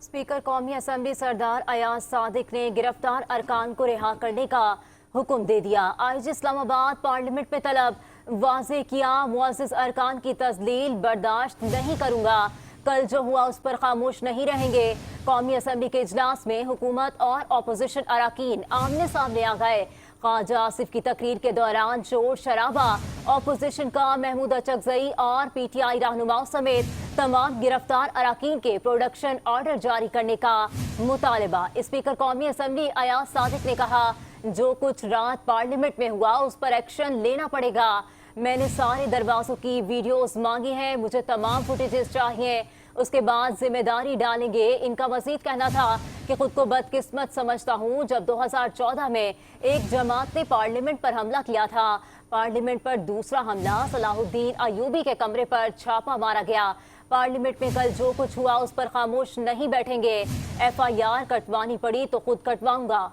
Speaker कौमी assembly सरदार अयाज सादिक ने गिरफ्तार अरकान को रिहा करने का हुक्म दे दिया। आईजी इस्लामाबाद पार्लियामेंट में तलब वाज़े किया, मुअज़्ज़िज़ अरकान की तज़लील बर्दाश्त नहीं करूंगा। कल जो हुआ उस पर खामोश नहीं रहेंगे। कौमी असम्बली के इजलास में हुकूमत और अपोजिशन अरकान आमने सामने आ गए। ख्वाजा आसिफ की तकरीर के दौरान शोर शराबा, अपोजिशन का महमूद अचकज़ई और PTI रहनुमाओं समेत तमाम गिरफ्तार अरकान के प्रोडक्शन ऑर्डर जारी करने का मुतालबा। स्पीकर कौमी असम्बली अयाज सादिक ने कहा, जो कुछ रात पार्लियामेंट में हुआ उस पर एक्शन लेना पड़ेगा। मैंने सारे दरवाजों की वीडियोस मांगी हैं, मुझे तमाम फुटेजेस चाहिए, उसके बाद जिम्मेदारी डालेंगे। इनका मजीद कहना था कि खुद को बदकिस्मत समझता हूँ जब 2014 में एक जमात ने पार्लियामेंट पर हमला किया था। पार्लियामेंट पर दूसरा हमला सलाहुद्दीन अयूबी के कमरे पर छापा मारा गया। पार्लियामेंट में कल जो कुछ हुआ उस पर खामोश नहीं बैठेंगे। FIR कटवानी पड़ी तो खुद कटवाऊंगा।